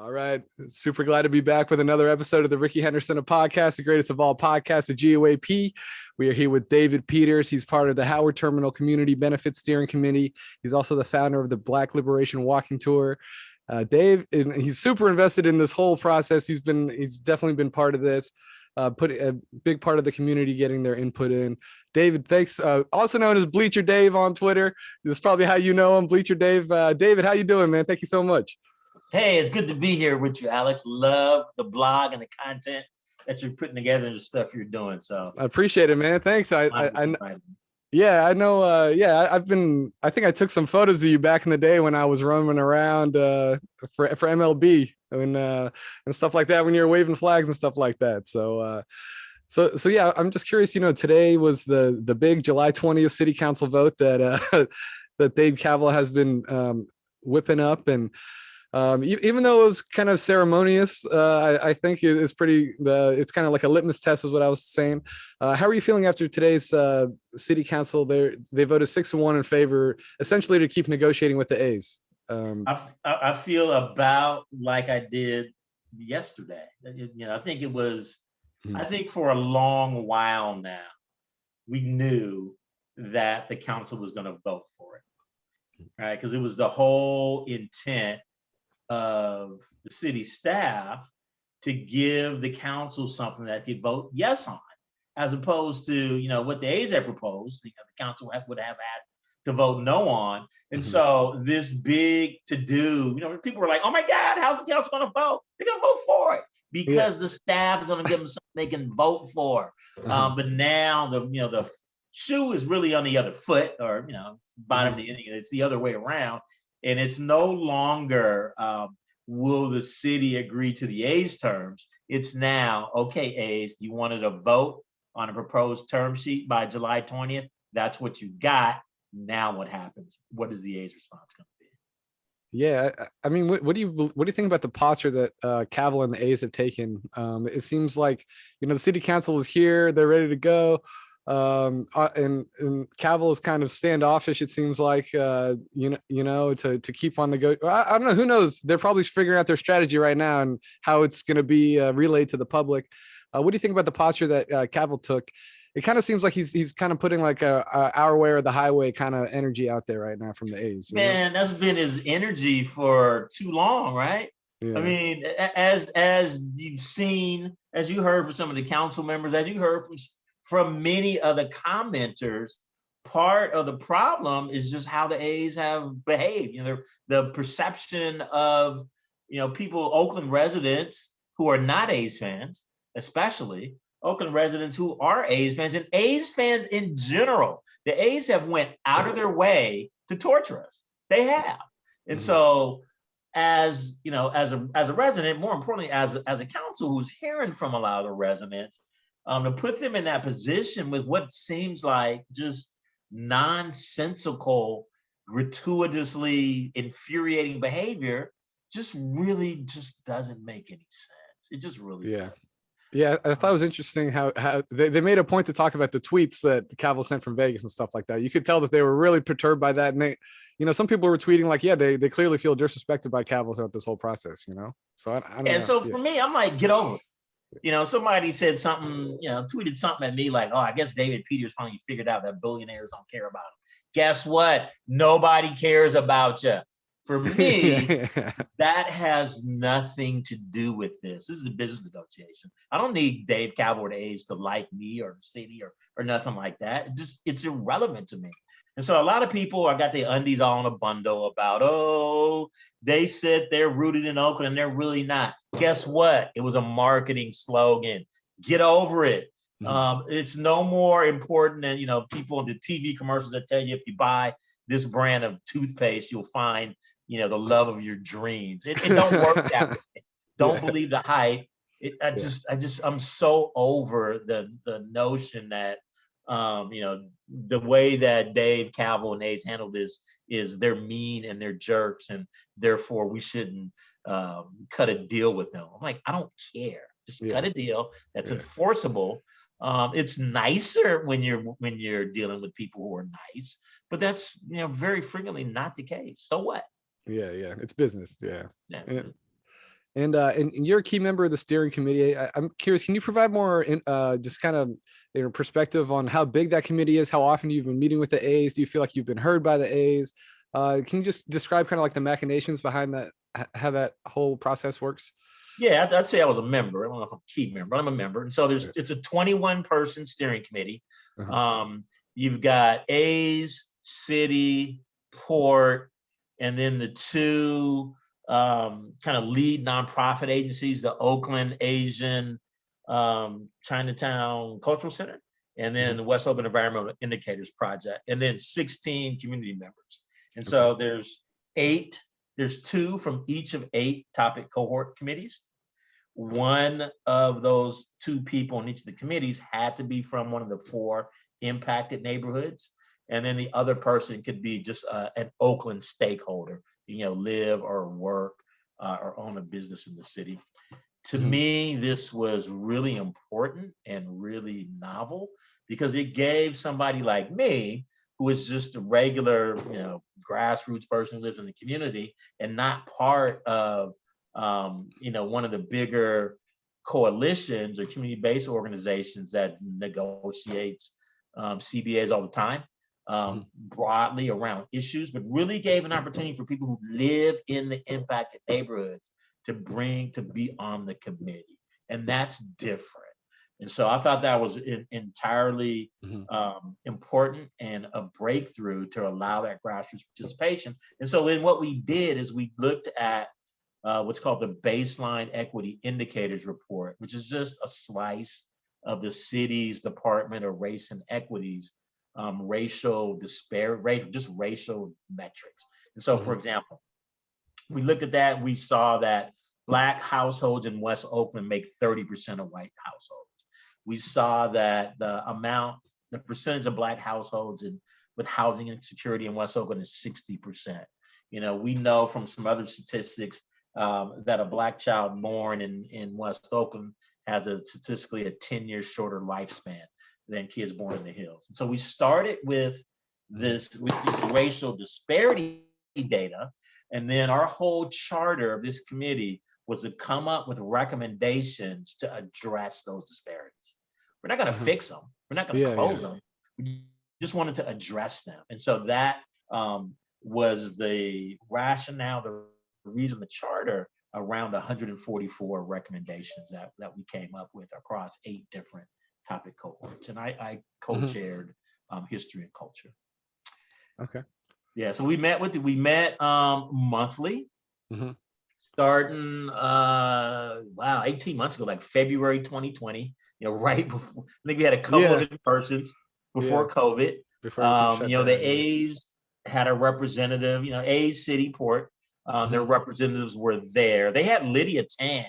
All right. Super glad to be back with another episode of the Ricky Henderson podcast, the greatest of all podcasts, the G.O.A.P. We are here with David Peters. He's part of the Howard Terminal Community Benefits Steering Committee. He's also the founder of the Black Liberation Walking Tour. Dave, he's super invested in this whole process. He's definitely been part of this, put a big part of the community getting their input in. David, thanks. Also known as Bleacher Dave on Twitter. This is probably how you know him, Bleacher Dave. David, how you doing, man? Thank you so much. Hey, it's good to be here with you, Alex. Love the blog and the content that you're putting together and the stuff you're doing. So I appreciate it, man. Thanks. I know. I think I took some photos of you back in the day when I was roaming around for MLB and stuff like that, when you were waving flags and stuff like that. So yeah, I'm just curious. Today was the big July 20th City Council vote that that Dave Kaval has been whipping up, and even though it was kind of ceremonious, I think it's it's kind of like a litmus test is what I was saying. How are you feeling after today's city council? They voted 6-1 in favor, essentially to keep negotiating with the A's. I feel about like I did yesterday. I think it was, I think for a long while now, we knew that the council was going to vote for it, right? Because it was the whole intent of the city staff to give the council something that could vote yes on, as opposed to what the A's had proposed. The council would have had to vote no on, and so this big to do. People were like, "Oh my God, how's the council going to vote? They're going to vote for it because the staff is going to give them something they can vote for." But now the shoe is really on the other foot, or bottom of the inning. It's the other way around. And it's no longer will the city agree to the A's terms. It's now, okay, A's, you wanted to vote on a proposed term sheet by July 20th. That's what you got. Now what happens? What is the A's response going to be? Yeah, I mean, what do you think about the posture that Kaval and the A's have taken? It seems like the city council is here, they're ready to go. And Kaval is kind of standoffish, it seems like, to keep on the go. I don't know, who knows? They're probably figuring out their strategy right now and how it's going to be relayed to the public. What do you think about the posture that Kaval took? It kind of seems like he's kind of putting like a our way or the highway kind of energy out there right now from the A's. Man, that's been his energy for too long, right? Yeah. I mean, as you've seen, as you heard from some of the council members, as you heard from many of the commenters, part of the problem is just how the A's have behaved. The perception of, people, Oakland residents who are not A's fans, especially Oakland residents who are A's fans, and A's fans in general. The A's have went out of their way to torture us. They have. And so as a resident, more importantly, as a council who's hearing from a lot of the residents, to put them in that position with what seems like just nonsensical, gratuitously infuriating behavior just doesn't make any sense. It just really doesn't. Yeah, I thought it was interesting how they made a point to talk about the tweets that the Kaval sent from Vegas and stuff like that. You could tell that they were really perturbed by that. And they, some people were tweeting like, yeah, they clearly feel disrespected by Kaval throughout this whole process, So I don't know. And so for me, I'm like, get over it. Somebody said something, tweeted something at me like, "Oh, I guess David Peters finally figured out that billionaires don't care about him." Guess what? Nobody cares about you. For me, that has nothing to do with this. This is a business negotiation. I don't need Dave Kaval or the A's to like me or the city or nothing like that. It's irrelevant to me. And so a lot of people, I got their undies all in a bundle about, oh, they said they're rooted in Oakland and they're really not. Guess what? It was a marketing slogan. Get over it. It's no more important than, people in the TV commercials that tell you if you buy this brand of toothpaste, you'll find, the love of your dreams. It don't work that way. Don't believe the hype. I'm so over the notion that, the way that Dave Kaval and A's handle this is they're mean and they're jerks, and therefore we shouldn't cut a deal with them. I'm like, I don't care. Just cut a deal that's enforceable. It's nicer when you're dealing with people who are nice, but that's very frequently not the case. So what? Yeah, it's business. Yeah. And you're a key member of the steering committee. I'm curious, can you provide more just kind of perspective on how big that committee is, how often you've been meeting with the A's? Do you feel like you've been heard by the A's? Can you just describe kind of like the machinations behind that, how that whole process works? Yeah, I'd say I was a member. I don't know if I'm a key member, but I'm a member. And so it's a 21-person steering committee. You've got A's, City, Port, and then the two kind of lead nonprofit agencies, the Oakland Asian Chinatown Cultural Center, and then the West Oakland Environmental Indicators Project, and then 16 community members. And so there's two from each of 8 topic cohort committees. One of those 2 people in each of the committees had to be from one of the 4 impacted neighborhoods. And then the other person could be just an Oakland stakeholder, live or work or own a business in the city. To me, this was really important and really novel because it gave somebody like me, who is just a regular, grassroots person who lives in the community and not part of, one of the bigger coalitions or community-based organizations that negotiates CBAs all the time, broadly around issues, but really gave an opportunity for people who live in the impacted neighborhoods to be on the committee. And that's different. And so I thought that was entirely important and a breakthrough to allow that grassroots participation. And so then what we did is we looked at what's called the Baseline Equity Indicators Report, which is just a slice of the city's Department of Race and Equities, racial disparity, just racial metrics. And so, for example, we looked at that, we saw that Black households in West Oakland make 30% of white households. We saw that the percentage of Black households with housing insecurity in West Oakland is 60%. We know from some other statistics that a Black child born in West Oakland has statistically a 10 years shorter lifespan than kids born in the hills. And so we started with these racial disparity data, and then our whole charter of this committee was to come up with recommendations to address those disparities. We're not going to fix them. We're not going to close them. We just wanted to address them. And so that was the rationale, the reason, the charter around the 144 recommendations that we came up with across 8 different topic cohorts. And I co-chaired history and culture. Okay. Yeah, so we met monthly, starting 18 months ago, like February 2020, right before. I think we had a couple of in-persons before COVID. The A's had a representative, A's, City, Port, their representatives were there. They had Lydia Tan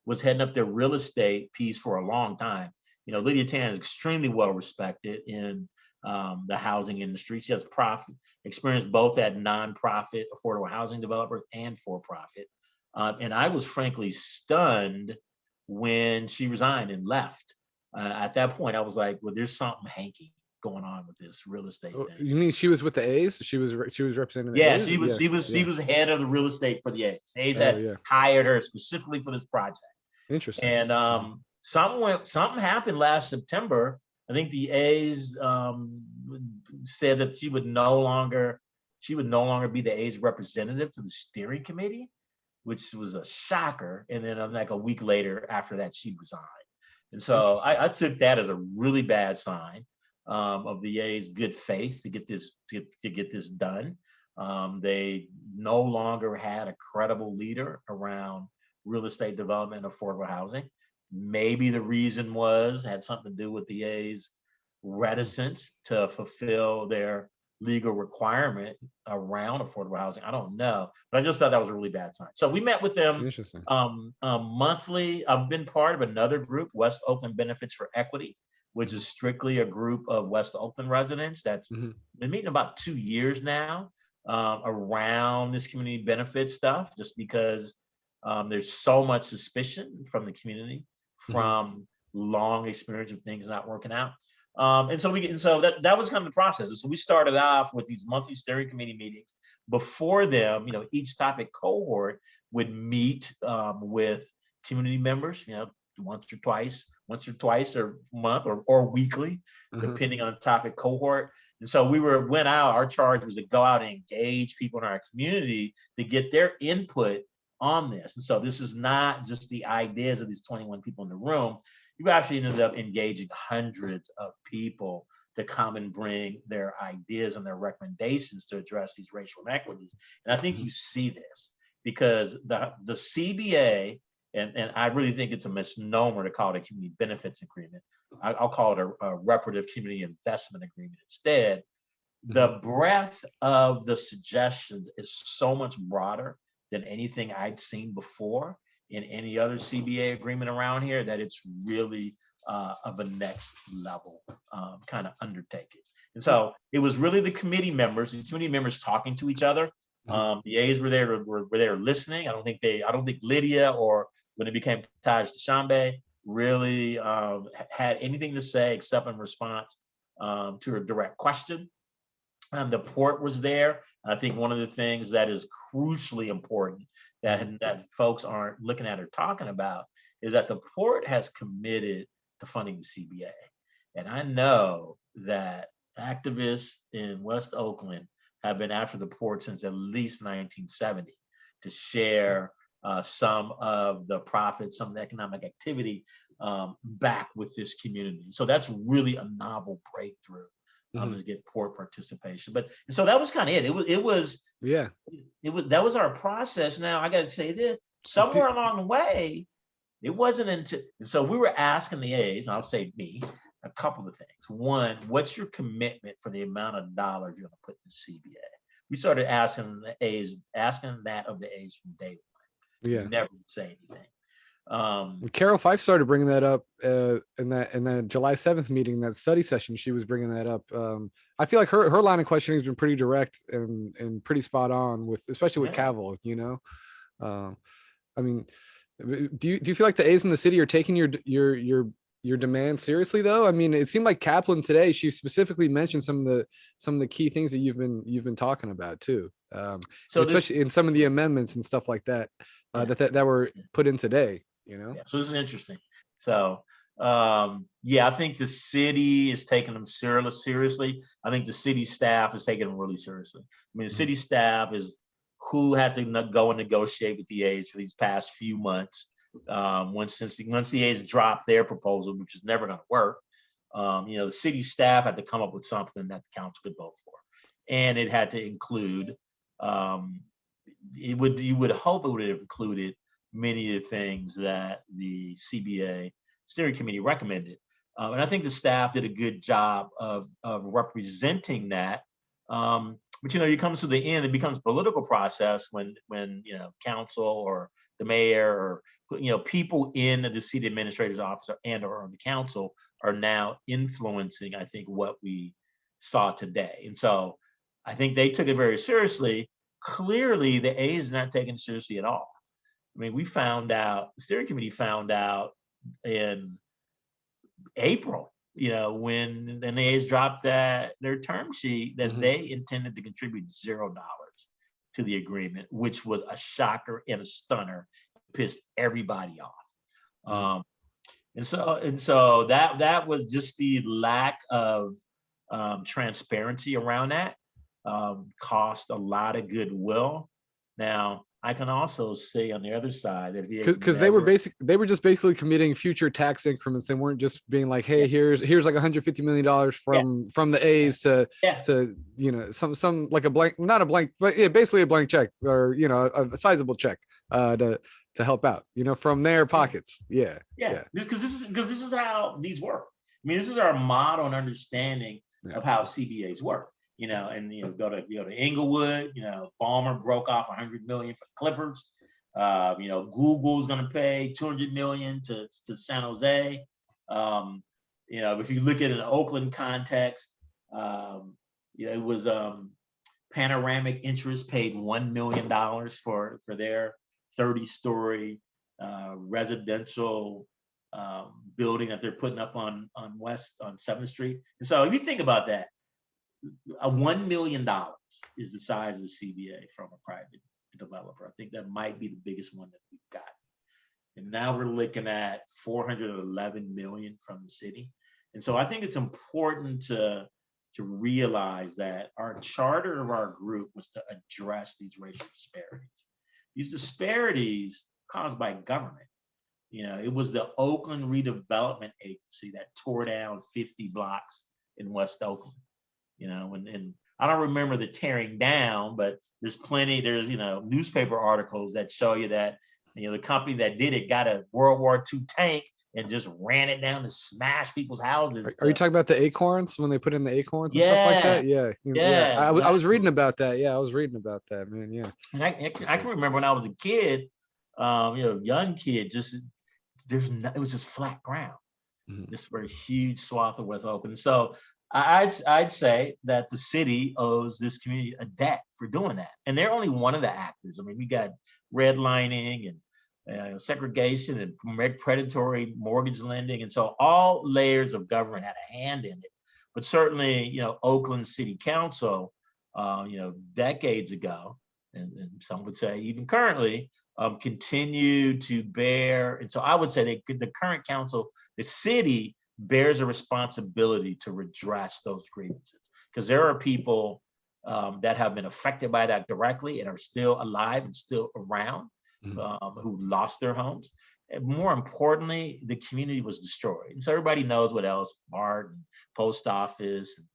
was heading up their real estate piece for a long time. Lydia Tan is extremely well respected in the housing industry. She has experience both at nonprofit affordable housing developers and for-profit. And I was frankly stunned when she resigned and left. At that point, I was like, well, there's something hanky going on with this real estate thing. You mean she was with the A's? She was representing the A's? She was head of the real estate for the A's. A's had hired her specifically for this project. Interesting. And something happened last September. I think the A's said that she would no longer be the A's representative to the steering committee, which was a shocker. And then like a week later after that, she resigned. And so I took that as a really bad sign of the A's good faith to get this done. They no longer had a credible leader around real estate development and affordable housing. Maybe the reason had something to do with the A's reticence to fulfill their legal requirement around affordable housing. I don't know, but I just thought that was a really bad sign. So we met with them monthly. I've been part of another group, West Oakland Benefits for Equity, which is strictly a group of West Oakland residents that's been meeting about 2 years now around this community benefit stuff, just because there's so much suspicion from the community from long experience of things not working out. And so that was kind of the process. And so we started off with these monthly steering committee meetings. Before them, each topic cohort would meet with community members, once or twice a month or weekly, depending on the topic cohort. And so went out, our charge was to go out and engage people in our community to get their input on this. And so this is not just the ideas of these 21 people in the room. You actually ended up engaging hundreds of people to come and bring their ideas and their recommendations to address these racial inequities. And I think you see this because the CBA, and I really think it's a misnomer to call it a community benefits agreement. I'll call it a reparative community investment agreement instead. The breadth of the suggestions is so much broader than anything I'd seen before in any other CBA agreement around here that it's really of a next level kind of undertaking. And so it was really the committee members talking to each other. The A's were there listening. I don't think Lydia, or when it became Taj Deshambe, really had anything to say except in response to a direct question. The port was there. I think one of the things that is crucially important that folks aren't looking at or talking about is that the port has committed to funding the CBA. And I know that activists in West Oakland have been after the port since at least 1970 to share some of the profits, some of the economic activity back with this community. So that's really a novel breakthrough. To get port participation, so that was kind of it. That was our process. Now I got to say this: somewhere along the way, it wasn't until, and so we were asking the A's, and I'll say me, a couple of things. One, what's your commitment for the amount of dollars you're going to put in the CBA? We started asking that of the A's from day one. Yeah, never would say anything. Carol Fife started bringing that up in that July 7th meeting, that study session. She was bringing that up. I feel like her line of questioning has been pretty direct and pretty spot on especially with Cavill. I mean, do you feel like the A's in the city are taking your demands seriously though? I mean, it seemed like Kaplan today, she specifically mentioned some of the key things that you've been talking about too. So especially in some of the amendments and stuff like that that were put in today. So this is interesting. So I think the city is taking them seriously. I think the city staff is taking them really seriously. I mean, the city staff is who had to go and negotiate with the A's for these past few months. Once the A's dropped their proposal, which is never going to work, the city staff had to come up with something that the council could vote for, and it had to include. You would hope it would have included many of the things that the CBA steering committee recommended. And I think the staff did a good job of representing that. But you come to the end, it becomes a political process when council or the mayor or people in the city administrator's office or the council are now influencing, I think, what we saw today. And so I think they took it very seriously. Clearly, the A is not taken seriously at all. I mean, the steering committee found out in April, when the A's dropped their term sheet that they intended to contribute $0 to the agreement, which was a shocker and a stunner, pissed everybody off. And so that was just the lack of transparency around that. Cost a lot of goodwill. Now, I can also say on the other side that because they were just basically committing future tax increments. They weren't just being like, hey, here's like $150 million from the A's to some like a blank, not a blank, but basically a blank check or a sizable check to help out, from their pockets. Because this is how these work. I mean, this is our model and understanding of how CBAs work. Go to Inglewood, Ballmer broke off $100 million for the Clippers. Google's going to pay $200 million to San Jose. If you look at an Oakland context, it was Panoramic Interest paid $1 million for their 30-story residential building that they're putting up on 7th Street. And so if you think about that, $1 million is the size of a CBA from a private developer. I think that might be the biggest one that we've got. And now we're looking at 411 million from the city. And so I think it's important to realize that our charter of our group was to address these racial disparities. These disparities caused by government. It was the Oakland Redevelopment Agency that tore down 50 blocks in West Oakland. And I don't remember the tearing down, but there's newspaper articles that show you that, the company that did it got a World War II tank and just ran it down to smash people's houses. Are you talking about the acorns, when they put in the acorns and stuff like that? Yeah. Exactly. I was reading about that. Yeah, I was reading about that, man. Yeah. And I can remember when I was a kid, young kid, it was just flat ground. This very huge swath of West Oakland. So I'd say that the city owes this community a debt for doing that. And they're only one of the actors. I mean, we got redlining and segregation and predatory mortgage lending. And so all layers of government had a hand in it. But certainly, Oakland City Council, decades ago, and some would say even currently, continue to bear. And so I would say the current council, the city, bears a responsibility to redress those grievances, because there are people that have been affected by that directly and are still alive and still around, who lost their homes. And more importantly, the community was destroyed. And so everybody knows what else, BART and post office, and,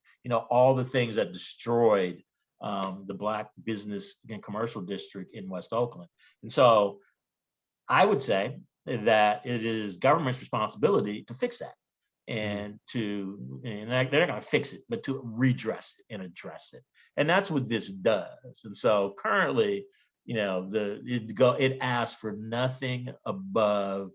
all the things that destroyed the Black business and commercial district in West Oakland. And so I would say that it is government's responsibility to fix that. And they're not going to fix it, but to redress it and address it. And that's what this does. And so currently, it asks for nothing above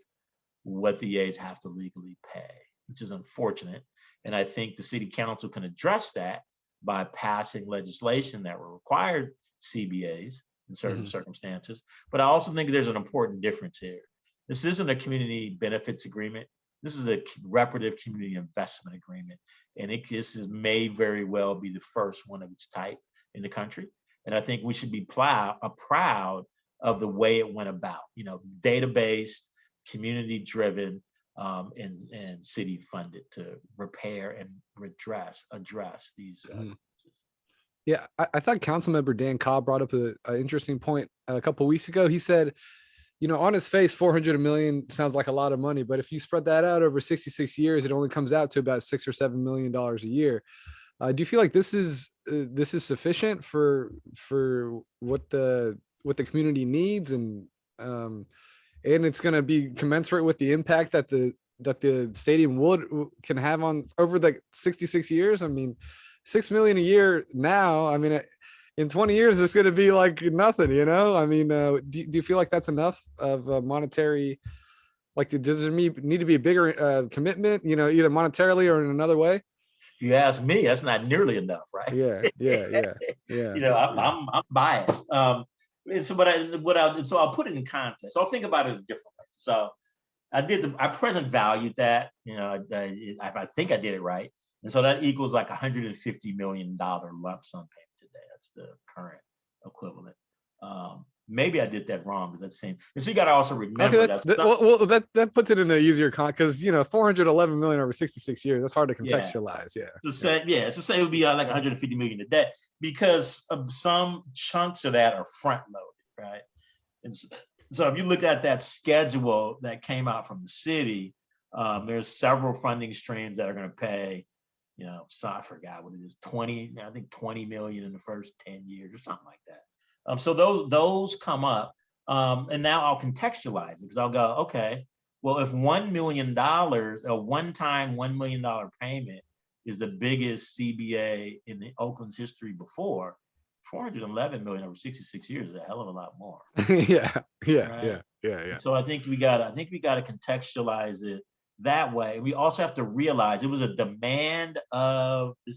what the A's have to legally pay, which is unfortunate. And I think the city council can address that by passing legislation that will require CBAs in certain circumstances. But I also think there's an important difference here. This isn't a community benefits agreement. This is a reparative community investment agreement. And this may very well be the first one of its type in the country. And I think we should be proud of the way it went about, data-based, community-driven, and city funded to repair and address these Yeah, I thought Councilmember Dan Cobb brought up an interesting point a couple of weeks ago. He said, on his face, 400 million sounds like a lot of money, but if you spread that out over 66 years, it only comes out to about $6 or $7 million a year. Do you feel like this is sufficient for what the community needs, and it's going to be commensurate with the impact that the stadium can have on over the 66 years? I mean, $6 million a year now. I mean, in 20 years, it's going to be like nothing, I mean, do you feel like that's enough of a monetary, like, does there need to be a bigger commitment, either monetarily or in another way? If you ask me, that's not nearly enough, right? Yeah. I'm biased. And so I'll put it in context. I'll think about it a different way. So I present valued that, I think I did it right. And so that equals like $150 million lump sum payment today. That's the current equivalent. Maybe I did that wrong, because that's the same. And so you got to also remember that puts it in the easier because 411 million over 66 years. That's hard to contextualize. It's to say it would be like 150 million a day, because of some chunks of that are front loaded, right? And so if you look at that schedule that came out from the city, there's several funding streams that are going to pay. So I forgot what it is, 20 million in the first 10 years or something like that. So those come up, and now I'll contextualize it, because I'll go, okay, well, if $1 million, a one-time $1 million payment is the biggest CBA in the Oakland's history before, 411 million over 66 years is a hell of a lot more. Yeah. So I think we gotta contextualize it that way. We also have to realize it was a demand of the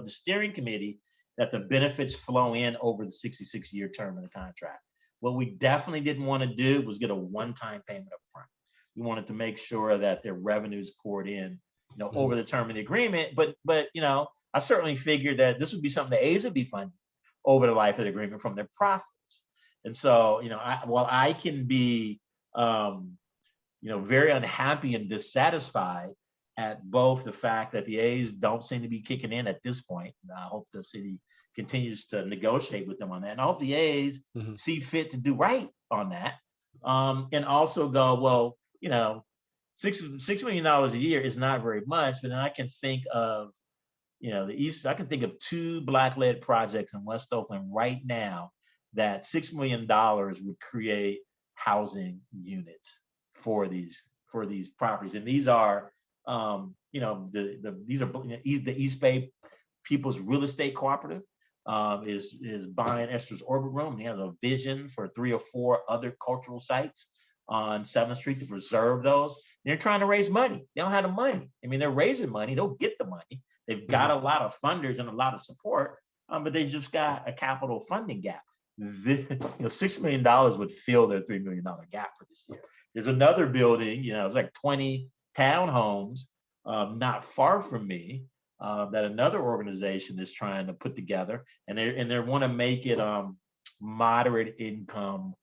steering committee that the benefits flow in over the 66-year term of the contract. What we definitely didn't want to do was get a one-time payment up front. we wanted to make sure that their revenues poured in, over the term of the agreement. But I certainly figured that this would be something the A's would be funding over the life of the agreement from their profits. And so, while I can be, very unhappy and dissatisfied at both the fact that the A's don't seem to be kicking in at this point. I hope the city continues to negotiate with them on that. And I hope the A's see fit to do right on that. And also go, well, $6 million a year is not very much, but then I can think of, I can think of 2 Black-led projects in West Oakland right now that $6 million would create housing units for these properties. And these are, these are the East Bay People's Real Estate Cooperative is buying Esther's Orbit Room. And he has a vision for 3 or 4 other cultural sites on 7th Street to preserve those. They're trying to raise money. They don't have the money. I mean, they're raising money. They'll get the money. They've got a lot of funders and a lot of support, but they just got a capital funding gap. $6 million would fill their $3 million gap for this year. There's another building, it's like 20 townhomes not far from me that another organization is trying to put together, and they want to make it moderate income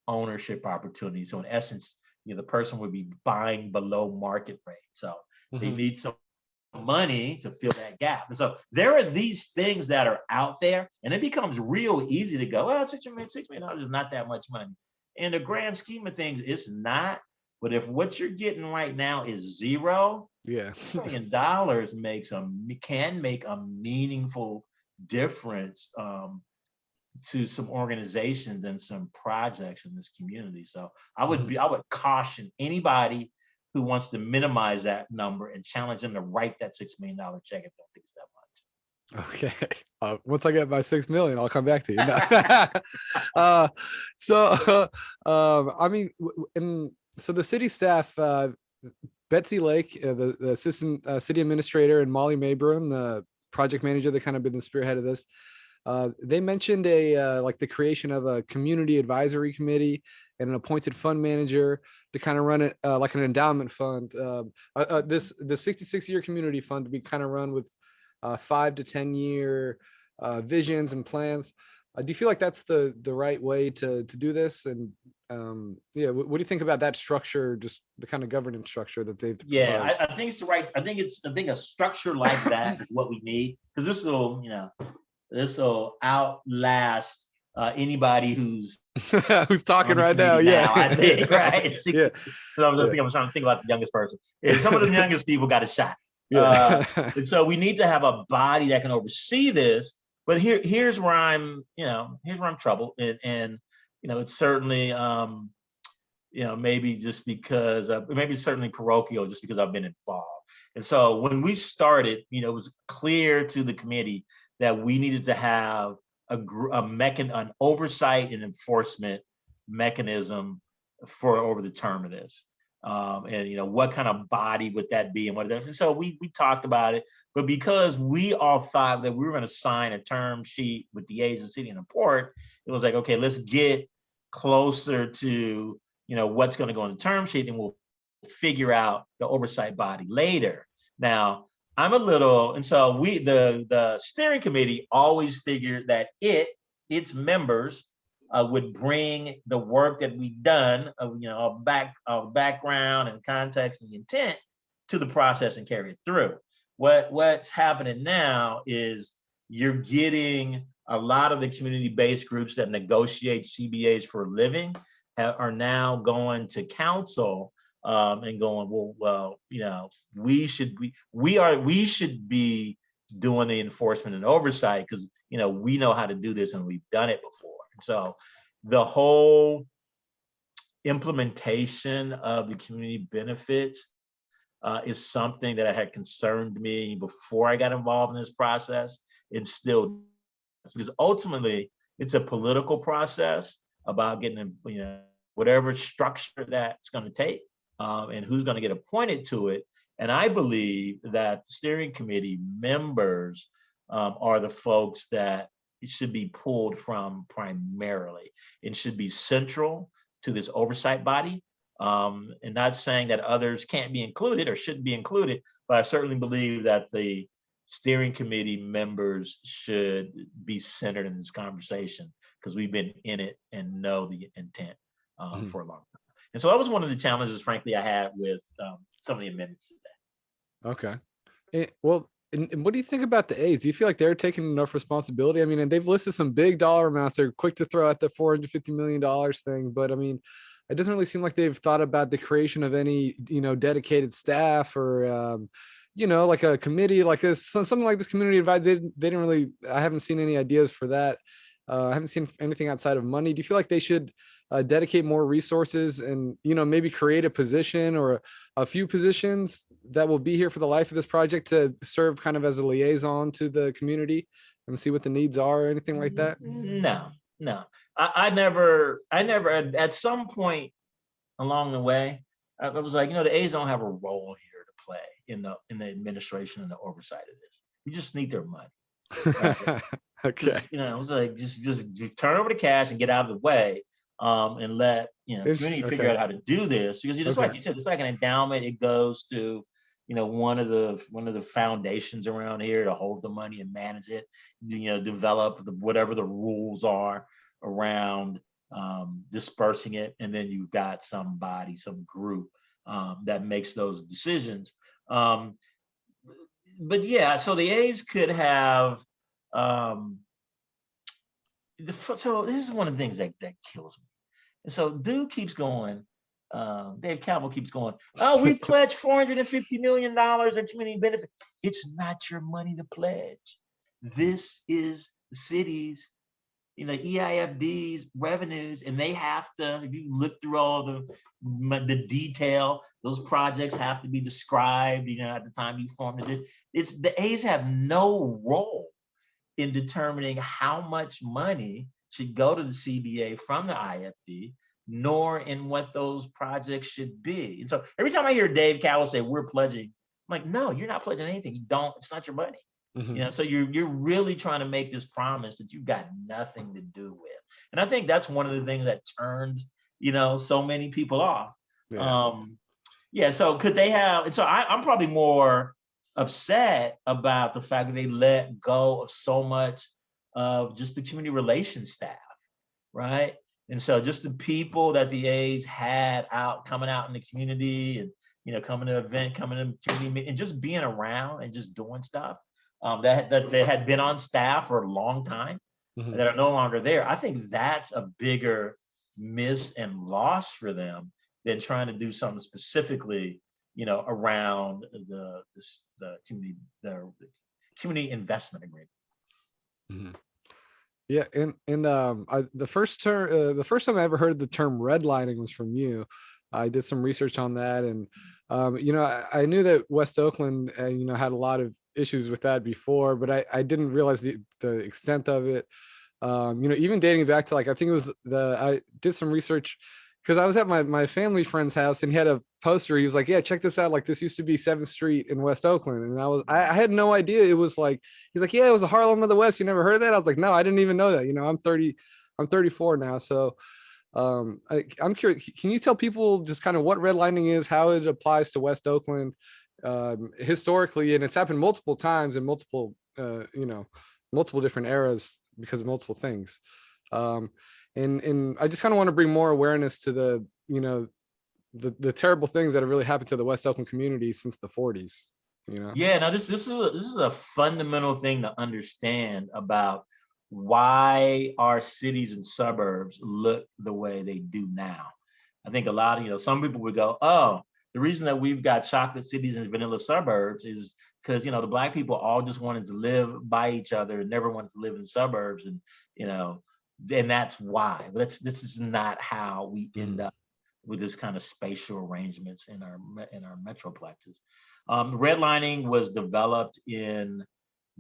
ownership opportunity. So in essence, the person would be buying below market rate. So they need some money to fill that gap. And so there are these things that are out there, and it becomes real easy to go, well, $6 million is not that much money. In the grand scheme of things, it's not. But if what you're getting right now is zero, $6 million can make a meaningful difference to some organizations and some projects in this community. So I would caution anybody who wants to minimize that number and challenge them to write that $6 million check if they don't think it's that much. Okay. Once I get my 6 million, I'll come back to you. I mean, so the city staff, Betsy Lake, the assistant city administrator, and Molly Mayburn, the project manager that kind of been the spearhead of this, they mentioned the creation of a community advisory committee and an appointed fund manager to kind of run it like an endowment fund. The 66-year community fund to be kind of run with 5 to 10 year visions and plans. Do you feel like that's the right way to do this? And what do you think about that structure, just the kind of governance structure that they've proposed? I think it's the right. I think a structure like that is what we need, because this will outlast anybody who's who's talking right now. Yeah, I think right. I'm trying to think about the youngest person. And some of the youngest people got a shot. And so we need to have a body that can oversee this. But here's where I'm troubled, and it's certainly maybe just because maybe certainly parochial, just because I've been involved. And so when we started, it was clear to the committee that we needed to have an oversight and enforcement mechanism for over the term of this. And what kind of body would that be, and what? And so we talked about it, but because we all thought that we were going to sign a term sheet with the A's and city and the port, it was like, okay, let's get closer to what's going to go in the term sheet, and we'll figure out the oversight body later. Now, I'm a little, and so the steering committee always figured that its members would bring the work that we've done, our background and context and intent to the process and carry it through. What's happening now is you're getting a lot of the community-based groups that negotiate CBAs for a living are now going to council and going, well, we should be doing the enforcement and oversight, because we know how to do this and we've done it before. So the whole implementation of the community benefits is something that had concerned me before I got involved in this process, and still does, because ultimately it's a political process about getting whatever structure that's going to take and who's going to get appointed to it. And I believe that the steering committee members are the folks that should be pulled from primarily, and should be central to this oversight body. And not saying that others can't be included or shouldn't be included, but I certainly believe that the steering committee members should be centered in this conversation because we've been in it and know the intent for a long time. And so that was one of the challenges, frankly, I had with some of the amendments today. Okay. Well, and what do you think about the A's? Do you feel like they're taking enough responsibility? I mean, and they've listed some big dollar amounts. They're quick to throw out the $450 million thing, but I mean, it doesn't really seem like they've thought about the creation of any, dedicated staff or, like a committee like this, something like this community advice. They didn't really, I haven't seen any ideas for that. I haven't seen anything outside of money. Do you feel like they should dedicate more resources and, maybe create a position or a few positions that will be here for the life of this project to serve kind of as a liaison to the community and see what the needs are or anything like that? No. I never, at some point along the way, I was like, the A's don't have a role here to play in the administration and the oversight of this. We just need their money. Right? Okay. I was like, just turn over the cash and get out of the way, and let community figure out how to do this. Because just like you said, it's like an endowment. It goes to one of the foundations around here to hold the money and manage it. Develop whatever the rules are around dispersing it, and then you've got some group that makes those decisions. But yeah, so the A's could have. So this is one of the things that kills me. And so dude keeps going. Dave Campbell keeps going. Oh, we pledged $450 million in community benefit. It's not your money to pledge. This is the city's, EIFD's revenues, and they have to. If you look through all the detail, those projects have to be described. At the time you formed it, it's the A's have no role in determining how much money should go to the CBA from the IFD, nor in what those projects should be. And so every time I hear Dave Cowell say we're pledging, I'm like, no, you're not pledging anything. You don't. It's not your money. So you're really trying to make this promise that you've got nothing to do with. And I think that's one of the things that turns so many people off. Yeah. So could they have? And so I'm probably more upset about the fact that they let go of so much of just the community relations staff, right? And so just the people that the A's had coming out in the community and coming to an event, coming to community meeting, and just being around and just doing stuff that they had been on staff for a long time that are no longer there. I think that's a bigger miss and loss for them than trying to do something specifically around the community investment agreement. Yeah, and the first time I ever heard the term redlining was from you. I did some research on that, and I knew that West Oakland had a lot of issues with that before, but I didn't realize the extent of it. Even dating back to I think it was I did some research because I was at my family friend's house and he had a poster. He was like, yeah, check this out. This used to be 7th Street in West Oakland. And I had no idea. It was he's like, yeah, it was a Harlem of the West. You never heard of that? I was like, no, I didn't even know that. I'm 34 now. So I'm curious, can you tell people just kind of what redlining is, how it applies to West Oakland historically? And it's happened multiple times in multiple different eras because of multiple things. And I just kind of want to bring more awareness to the terrible things that have really happened to the West Oakland community since the 40s. Yeah, now this is a fundamental thing to understand about why our cities and suburbs look the way they do now. I think a lot of some people would go, oh, the reason that we've got chocolate cities and vanilla suburbs is because the Black people all just wanted to live by each other and never wanted to live in suburbs, and and that's why. But this is not how we end up with this kind of spatial arrangements in our metroplexes. Redlining was developed in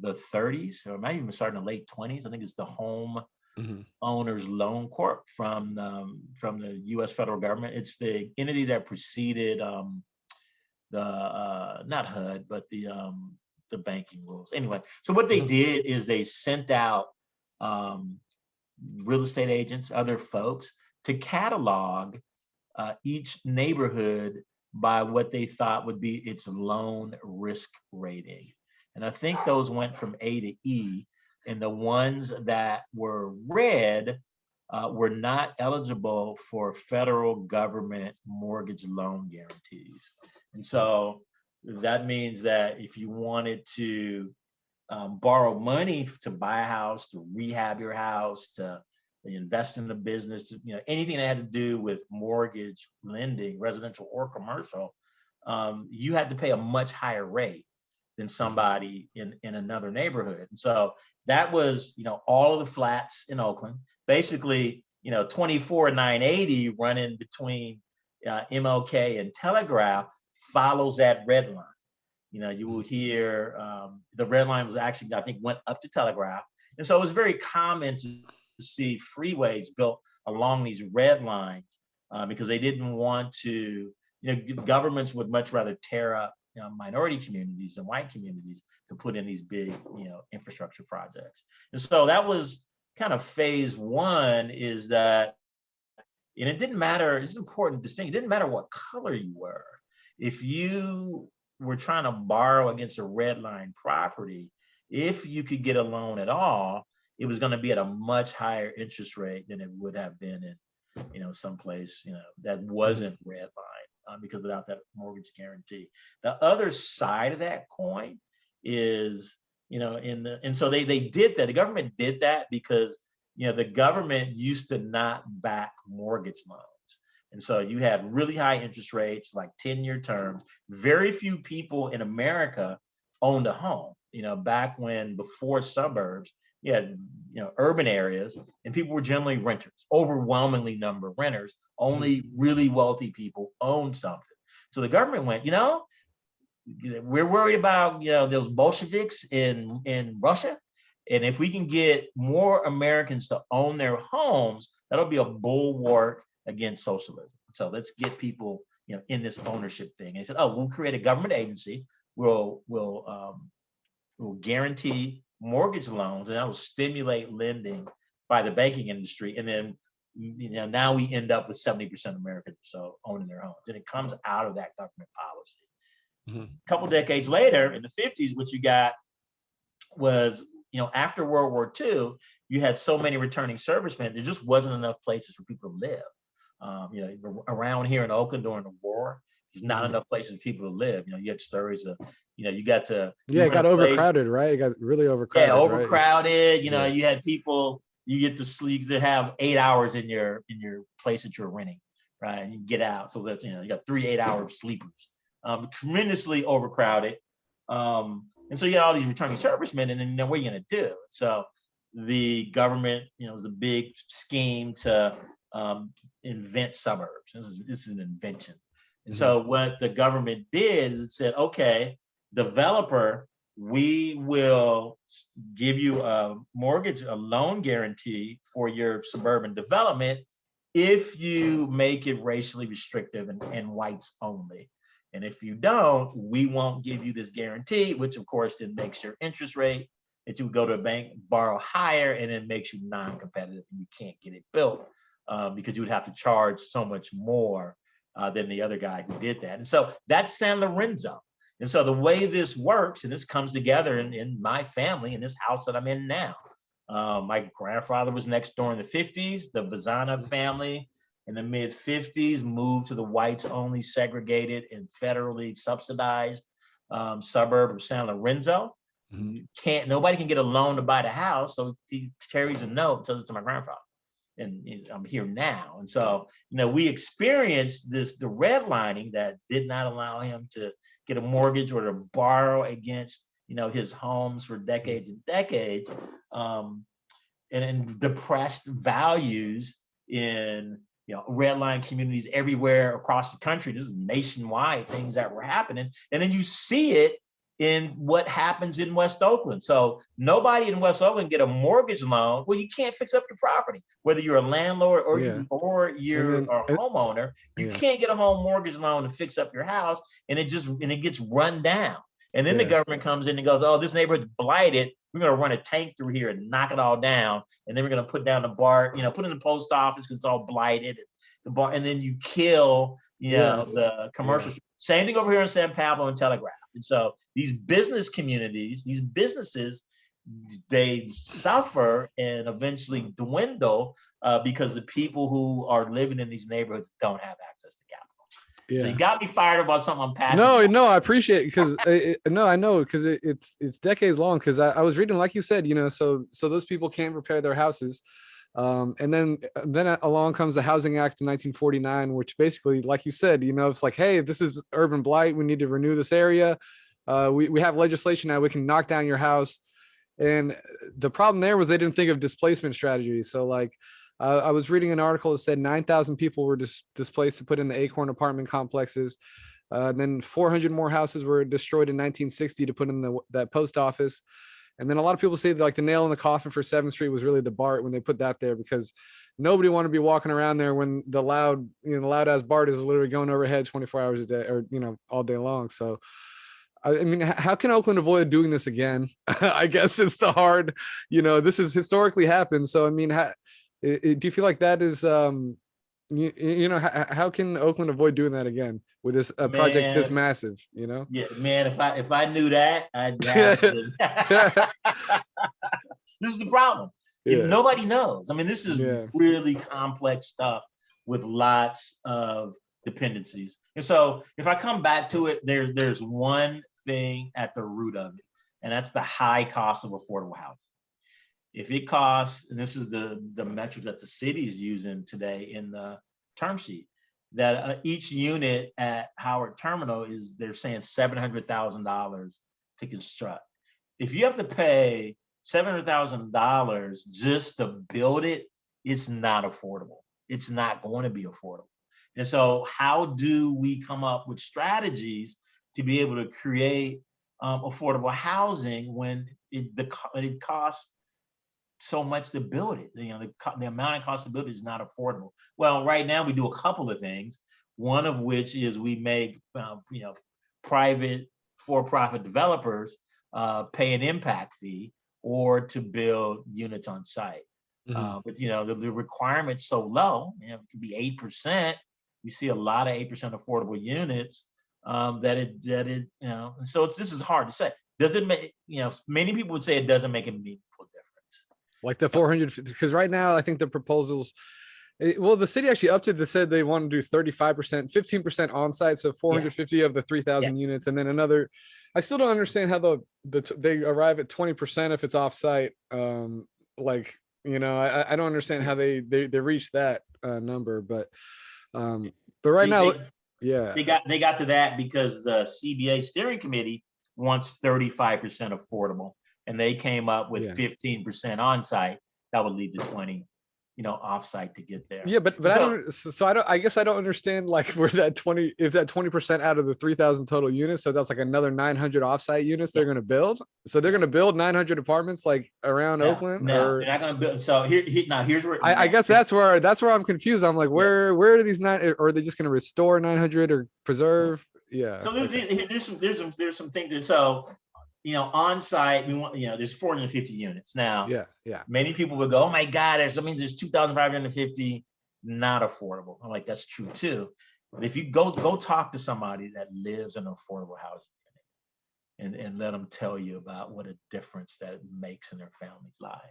the 30s, or might even start in the late 20s. I think it's the Home Owners Loan Corp from the U.S. federal government. It's the entity that preceded the not HUD, but the banking rules. Anyway, so what they did is they sent out real estate agents, other folks, to catalog each neighborhood by what they thought would be its loan risk rating. And I think those went from A to E, and the ones that were red were not eligible for federal government mortgage loan guarantees. And so that means that if you wanted to borrow money to buy a house, to rehab your house, to invest in the business, to, anything that had to do with mortgage lending, residential or commercial, you had to pay a much higher rate than somebody in another neighborhood. And so that was, all of the flats in Oakland, basically, 24,980 running between MLK and Telegraph follows that red line. You will hear the red line was actually, I think, went up to Telegraph. And so it was very common to see freeways built along these red lines because they didn't want to, governments would much rather tear up minority communities and white communities to put in these big, infrastructure projects. And so that was kind of phase one, is that, and it didn't matter, it's important to distinguish, it didn't matter what color you were. If you were trying to borrow against a red line property, if you could get a loan at all, it was going to be at a much higher interest rate than it would have been in, someplace, that wasn't red line, because without that mortgage guarantee. The other side of that coin is, and so they did that. The government did that because, the government used to not back mortgage loans. And so you had really high interest rates, like 10-year terms. Very few people in America owned a home, back when, before suburbs, you had, urban areas, and people were generally renters, overwhelmingly number of renters. Only really wealthy people owned something. So the government went, we're worried about, those Bolsheviks in Russia. And if we can get more Americans to own their homes, that'll be a bulwark against socialism. So let's get people, in this ownership thing. And he said, oh, we'll create a government agency. We'll guarantee mortgage loans, and that will stimulate lending by the banking industry. And then, now we end up with 70% of Americans so owning their homes. And it comes out of that government policy. A couple decades later, in the 50s, what you got was, after World War II, you had so many returning servicemen, there just wasn't enough places for people to live. Around here in Oakland during the war, there's not enough places for people to live. You had stories of, you got to. Yeah, it got overcrowded, right? It got really overcrowded. Yeah, overcrowded. Right? You had people, you get to sleep, to have 8 hours in your place that you're renting, right? And you get out. So that, you got 3 8-hour sleepers. Tremendously overcrowded. And so you got all these returning servicemen, and then what are you going to do? So the government, was a big scheme to invent suburbs. This is an invention. And so what the government did is it said, okay, developer, we will give you a loan guarantee for your suburban development if you make it racially restrictive and whites only. And if you don't, we won't give you this guarantee, which of course then makes your interest rate that you would go to a bank, borrow higher, and it makes you non-competitive and you can't get it built because you would have to charge so much more than the other guy who did that. And so that's San Lorenzo. And so the way this works, and this comes together in my family, in this house that I'm in now. My grandfather was next door in the 50s. The Vazana family in the mid 50s moved to the whites only segregated and federally subsidized suburb of San Lorenzo. Nobody can get a loan to buy the house. So he carries a note and tells it to my grandfather. And I'm here now. And so, we experienced the redlining that did not allow him to get a mortgage or to borrow against, his homes for decades and decades, and depressed values in, redline communities everywhere across the country. This is nationwide things that were happening. And then you see it in what happens in West Oakland. So nobody in West Oakland get a mortgage loan. Well, you can't fix up your property, whether you're a landlord or you're a homeowner. You can't get a home mortgage loan to fix up your house, and it gets run down. And then the government comes in and goes, oh, this neighborhood's blighted. We're going to run a tank through here and knock it all down. And then we're going to put down the bar, put in the post office because it's all blighted. the bar, and then you kill, the commercial. Same thing over here in San Pablo and Telegraph. And so these business communities, these businesses, they suffer and eventually dwindle because the people who are living in these neighborhoods don't have access to capital. So you got me fired about something I'm passionate about. No, I appreciate it because no, I know because it's decades long. Because I was reading, like you said, so those people can't repair their houses. And then along comes the Housing Act in 1949, which basically, like you said, it's like, hey, this is urban blight. We need to renew this area. We have legislation now. We can knock down your house. And the problem there was they didn't think of displacement strategies. So like, I was reading an article that said 9,000 people were displaced to put in the Acorn apartment complexes. Then 400 more houses were destroyed in 1960 to put in that post office. And then a lot of people say that like the nail in the coffin for 7th Street was really the BART when they put that there, because nobody wanted to be walking around there when the loud ass BART is literally going overhead 24 hours a day or, all day long. So, I mean, how can Oakland avoid doing this again? I guess it's the hard, this has historically happened. So, I mean, do you feel like that is, how can Oakland avoid doing that again with this project this massive, Yeah, man, if I knew that, I'd have to. This is the problem. Yeah. Nobody knows. I mean, this is really complex stuff with lots of dependencies. And so if I come back to it, there's one thing at the root of it, and that's the high cost of affordable housing. If it costs, and this is the metrics that the city is using today in the term sheet, that each unit at Howard Terminal they're saying $700,000 to construct. If you have to pay $700,000 just to build it, it's not affordable. It's not going to be affordable. And so how do we come up with strategies to be able to create affordable housing when it costs so much to build it? The amount it costs to build it is not affordable. Well, right now we do a couple of things. One of which is we make private for-profit developers pay an impact fee or to build units on site. But the requirement's so low, it can be 8%. We see a lot of 8% affordable units and so this is hard to say. Does it make, many people would say it doesn't make a meaningful difference. Like the 400, because right now I think the proposals, the city actually upped it to said they want to do 35%, 15% on site, so 450 of the 3,000 units, and then another. I still don't understand how they arrive at 20% if it's off site. I don't understand how they reach that number, but right now, they got to that because the CBA steering committee wants 35% affordable, and they came up with 15% on site. That would lead to 20. Offsite to get there. Yeah, but I guess I don't understand like where that 20 is, that 20% out of the 3,000 total units. So that's like another 900 offsite units they're going to build. So they're going to build 900 apartments like around Oakland. No, they're not going to build. So here's where I guess that's where I'm confused. I'm like, where are these or are they just going to restore 900 or preserve? Yeah. So there's some things. So on site, we want, there's 450 units now. Yeah. Many people would go, oh my God, that means there's 2,550 not affordable. I'm like, that's true too. But if you go talk to somebody that lives in an affordable housing unit and let them tell you about what a difference that it makes in their family's life.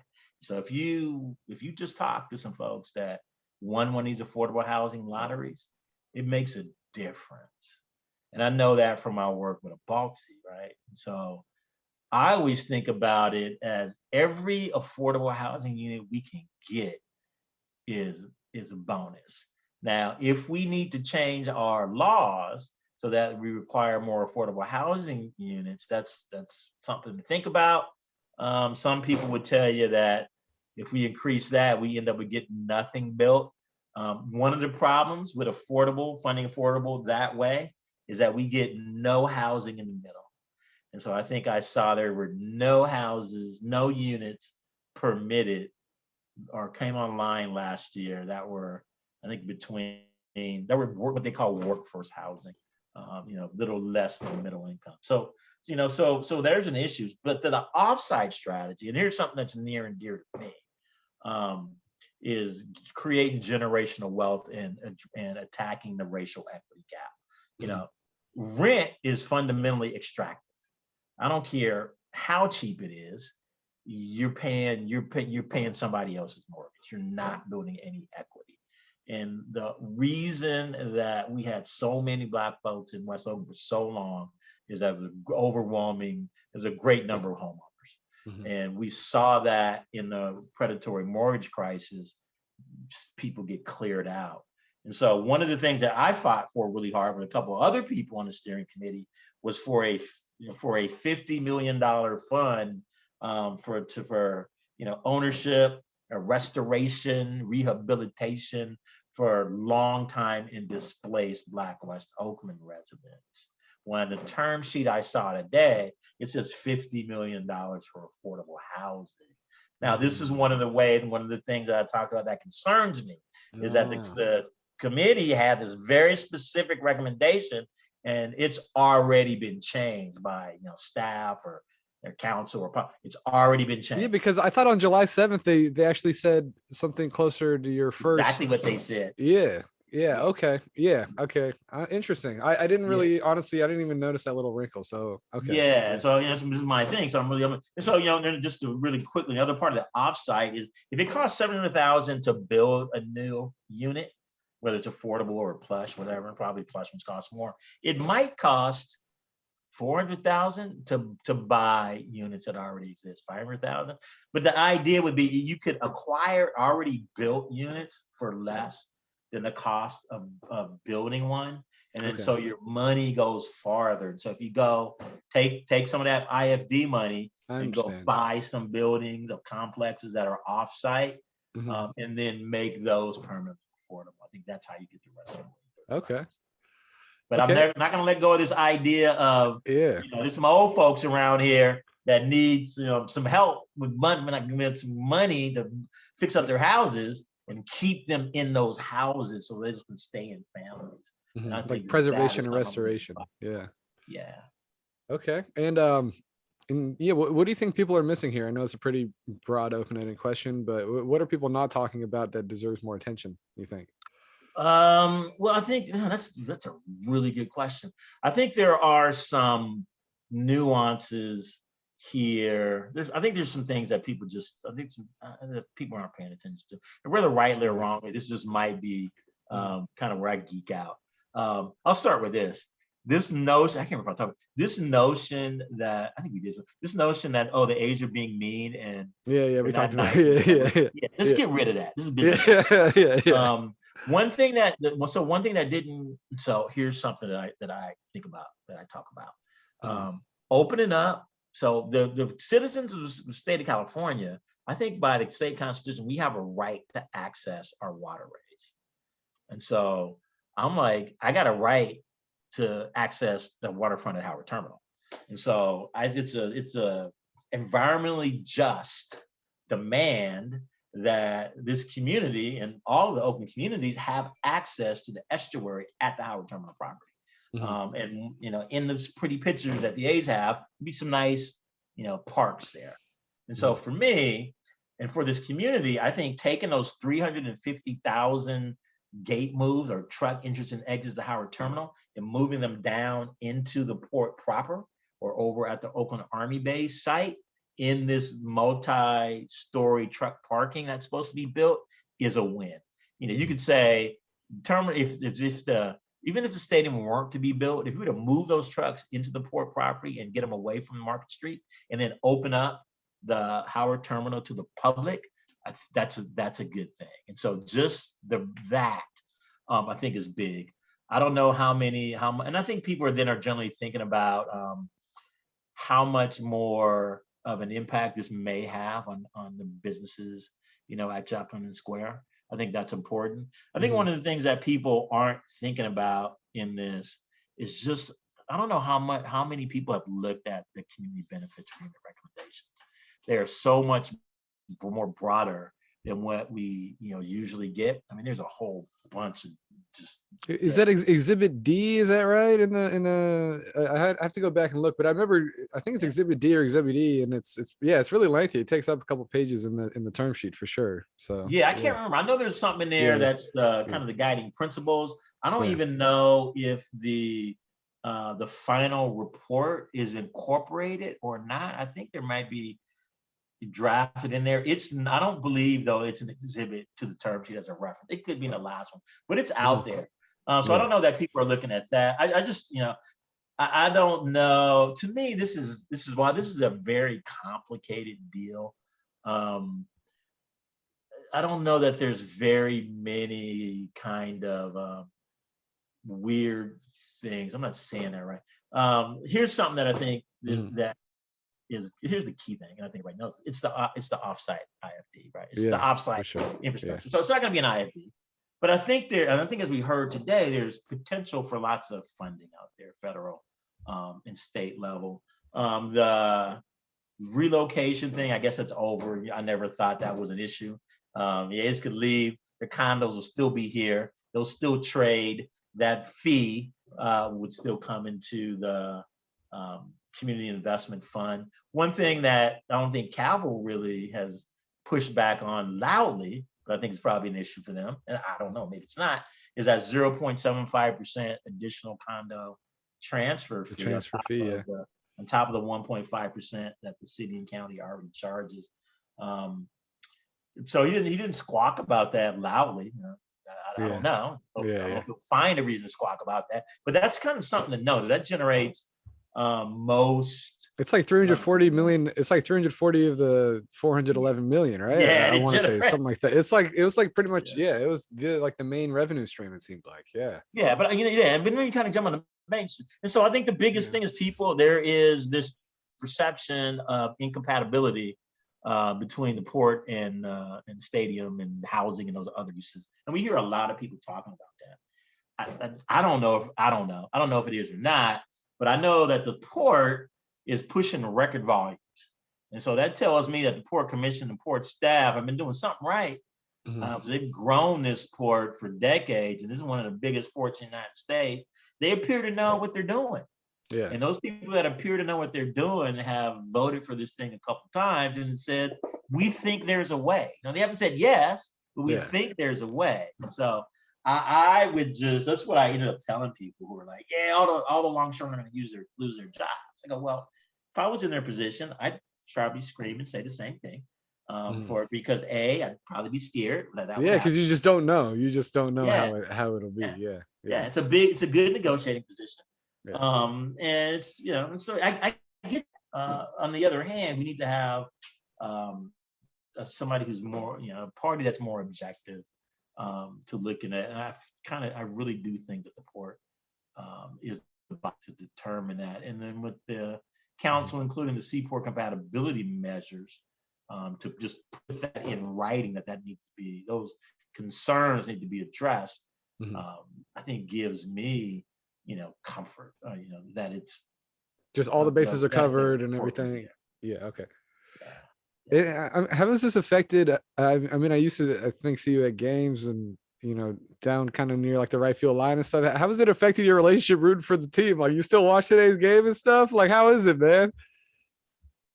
So if you just talk to some folks that won one of these affordable housing lotteries, it makes a difference. And I know that from my work with a Baltsy, right? So I always think about it as every affordable housing unit we can get is a bonus. Now, if we need to change our laws so that we require more affordable housing units, that's something to think about. Some people would tell you that if we increase that, we end up with getting nothing built. One of the problems with funding affordable that way is that we get no housing in the middle. And so I think I saw there were no houses, no units permitted or came online last year that were, I think, that were what they call workforce housing, little less than middle income. So there's an issue. But the offsite strategy, and here's something that's near and dear to me. is creating generational wealth and attacking the racial equity gap. You know, rent is fundamentally extractive. I don't care how cheap it is. You're paying somebody else's mortgage. You're not building any equity. And the reason that we had so many Black folks in West Oakland for so long is that there's a great number of homeowners. And we saw that in the predatory mortgage crisis, people get cleared out. And so one of the things that I fought for really hard with a couple of other people on the steering committee was for a $50 million fund for ownership, restoration, rehabilitation for longtime and displaced Black West Oakland residents. When the term sheet I saw today, it says $50 million for affordable housing. Now, this is one of the things that I talked about that concerns me is that the committee had this very specific recommendation, and it's already been changed by staff or their council or it's already been changed. Yeah, because I thought on July 7th they actually said something closer to your first. Exactly what they said. Yeah. Yeah. Okay. Yeah. Okay. Interesting. I didn't really, honestly, I didn't even notice that little wrinkle. So, okay. Yeah. So, this is my thing. So just to really quickly, the other part of the offsite is if it costs $700,000 to build a new unit, whether it's affordable or plush, whatever, probably plush ones cost more. It might cost $400,000 to buy units that already exist, $500,000. But the idea would be you could acquire already built units for less than the cost of building one. And then so your money goes farther. And so if you go take some of that IFD money and go buy some buildings of complexes that are offsite, and then make those permanently affordable. I think that's how you get the rest of it. Okay. But I'm not going to let go of this idea of, there's some old folks around here that needs some help with money, when I give them some money to fix up their houses and keep them in those houses so they can stay in families. Like preservation and restoration. Yeah. Okay. And what do you think people are missing here? I know it's a pretty broad, open-ended question, but what are people not talking about that deserves more attention, you think? Well, I think that's a really good question. I think there are some nuances here. I think there's some things that people that people aren't paying attention to. And whether rightly or wrongly, this just might be kind of where I geek out. I'll start with this. This notion, I can't remember if I talked about this notion that I think we did. This notion that the A's are being mean and we talked about let's get rid of that. This is business. One thing that didn't. So here's something that I think about, that I talk about. Opening up. So the citizens of the state of California, I think by the state constitution, we have a right to access our waterways. And so I'm like, I got a right to access the waterfront at Howard Terminal. And so it's a environmentally just demand that this community and all of the Oakland communities have access to the estuary at the Howard Terminal property. And in those pretty pictures that the A's have, be some nice parks there. And so for me and for this community, I think taking those 350,000 gate moves or truck entrance and exits to Howard Terminal and moving them down into the port proper or over at the Oakland Army Base site in this multi-story truck parking that's supposed to be built is a win. You could say, even if the stadium weren't to be built, if we were to move those trucks into the port property and get them away from Market Street and then open up the Howard Terminal to the public, that's a good thing. And so just that I think is big. I don't know and I think people are generally thinking about how much more of an impact this may have on the businesses, at Jefferson Square. I think that's important. I think one of the things that people aren't thinking about in this is just, I don't know how many people have looked at the community benefits agreement recommendations. They are so much more broader than what we usually get. I mean, there's a whole bunch of just Is that Exhibit D? Is that right? I have to go back and look, but I remember I think it's Exhibit D or Exhibit E, and it's it's really lengthy. It takes up a couple pages in the term sheet for sure. So yeah, I can't remember. I know there's something in there that's the kind of the guiding principles. I don't even know if the final report is incorporated or not. I think there might be drafted in there. I don't believe though it's an exhibit to the term sheet as a reference. It could be in the last one, but it's out there. So I don't know that people are looking at that. I just, I don't know. To me, this is why this is a very complicated deal. I don't know that there's very many kind of weird things. I'm not saying that right. Here's something that I think here's the key thing, and I think right now it's the offsite IFD, right? It's the offsite infrastructure. So it's not going to be an IFD, but I think as we heard today, there's potential for lots of funding out there, federal and state level. The relocation thing, I guess that's over. I never thought that was an issue. It could leave. The condos will still be here. They'll still trade. That fee would still come into the community investment fund. One thing that I don't think Cavill really has pushed back on loudly, but I think it's probably an issue for them, and I don't know, maybe it's not, is that 0.75% additional condo transfer fee. Transfer fee, on top of the 1.5% that the city and county already charges. So he didn't squawk about that loudly. I don't know. I don't know if he'll find a reason to squawk about that, but that's kind of something to note. That generates it's like 340 million. It's like 340 of the 411 million, right? Yeah, I want to say something like that. It was like pretty much it was like the main revenue stream. It seemed like but and then you kind of jump on the banks, and so I think the biggest thing is there is this perception of incompatibility between the port and stadium and housing and those other uses, and we hear a lot of people talking about that. I don't know if it is or not. But I know that the port is pushing record volumes. And so that tells me that the Port Commission and port staff have been doing something right. They've grown this port for decades, and this is one of the biggest ports in the United States. They appear to know what they're doing. Yeah. And those people that appear to know what they're doing have voted for this thing a couple times and said, we think there's a way. Now, they haven't said yes, but we think there's a way. And so I would that's what I ended up telling people who were like, all the longshoremen are going to lose their jobs. I go, well, if I was in their position, I'd probably scream and say the same thing because I'd probably be scared that because you just don't know. You just don't know how it'll be. Yeah. It's a good negotiating position. And it's, so I get, on the other hand, we need to have somebody who's more, a party that's more objective to looking at, and I really do think that the port is about to determine that, and then with the council, including the seaport compatibility measures, to just put that in writing that needs to be, those concerns need to be addressed. I think gives me, comfort, that it's just all the bases are covered and everything. Okay. How has this affected? I mean, I used to, I think, see you at games and down kind of near like the right field line and stuff. How has it affected your relationship rooting for the team? Like, you still watch today's game and stuff? Like, how is it, man?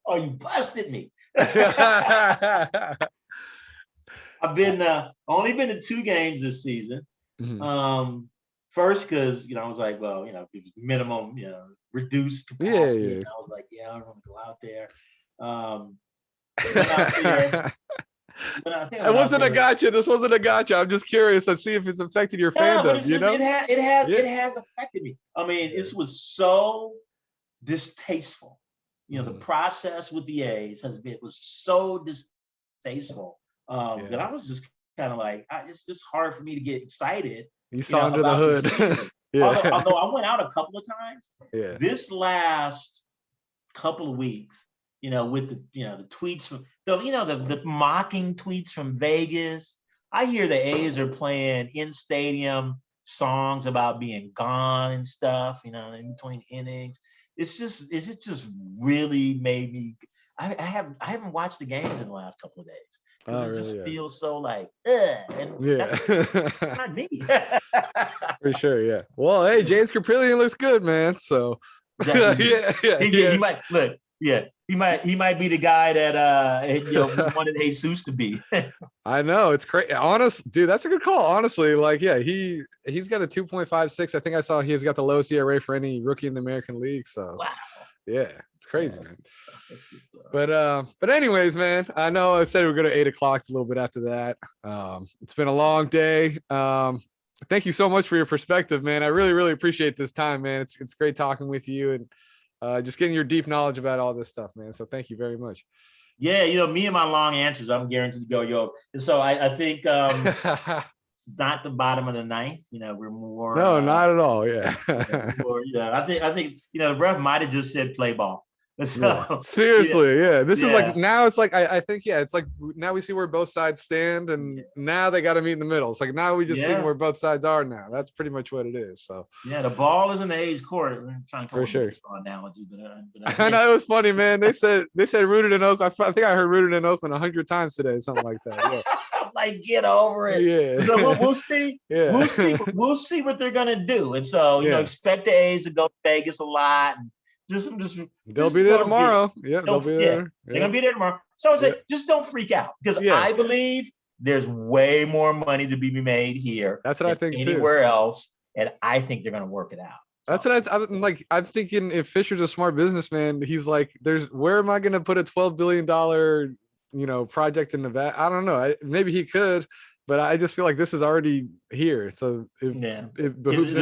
Oh, you busted me. I've only been to 2 games this season. First, because I was like, well, it was minimum, reduced capacity. And I was like, I don't want to go out there. It wasn't a gotcha. This wasn't a gotcha. I'm just curious to see if it's affected your fandom. It has affected me. I mean, this was so distasteful. The process with the A's was so distasteful that I was just kind of like, it's just hard for me to get excited. You saw under the hood. Although I went out a couple of times. This last couple of weeks, with the tweets from the mocking tweets from Vegas. I hear the A's are playing in stadium songs about being gone and stuff, in between innings. It just really made me. I haven't watched the games in the last couple of days because Oh, it really? just Yeah. feels so like, and that's Yeah. not me. For sure. Yeah. Well, hey, James Krapilian looks good, man. So Definitely do. yeah, yeah, He yeah. might look. Yeah, he might be the guy that we wanted Jesus to be. I know it's crazy. Honest, dude, that's a good call. Honestly, like, yeah, he's got a 2.56. I think I saw he has got the lowest ERA for any rookie in the American League. So Wow. yeah, it's crazy, That's man. good stuff. That's good stuff. But anyways, man, I know I said we are going to 8 o'clock. It's a little bit after that. It's been a long day. Thank you so much for your perspective, man. I really, really appreciate this time, man. It's great talking with you and just getting your deep knowledge about all this stuff, man. So thank you very much. Yeah, me and my long answers, I'm guaranteed to go yo. And so I think not the bottom of the ninth. We're more. No, not at all. Yeah. I think the ref might have just said play ball. So, yeah. Seriously, yeah. This is like now it's like I think it's like now we see where both sides stand, and now they got to meet in the middle. It's like now we just see where both sides are now. That's pretty much what it is. So the ball is in the A's court. I'm trying to come up with a baseball analogy, but I know it was funny, man. They said rooted in Oakland. I think I heard rooted in Oakland 100 times today, something like that. Yeah. Like, get over it. Yeah. So we'll see. Yeah. We'll see what they're gonna do. And so expect the A's to go to Vegas a lot. And they'll be there tomorrow. Yeah, they'll be there. They're gonna be there tomorrow. So I would say, just don't freak out, because I believe there's way more money to be made here. That's what I think anywhere else, and I think they're gonna work it out. That's what I'm like. I'm thinking if Fisher's a smart businessman, he's like, where am I gonna put a $12 billion project in Nevada? I don't know. Maybe he could, but I just feel like this is already here. So it behooves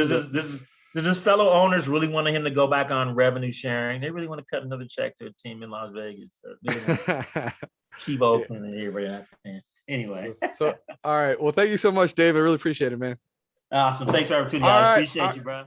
Does his fellow owners really want him to go back on revenue sharing? They really want to cut another check to a team in Las Vegas. Keep Oakland and everybody not paying. Anyway. So all right. Well, thank you so much, Dave. I really appreciate it, man. Awesome. Thanks for the opportunity. I appreciate you, bro.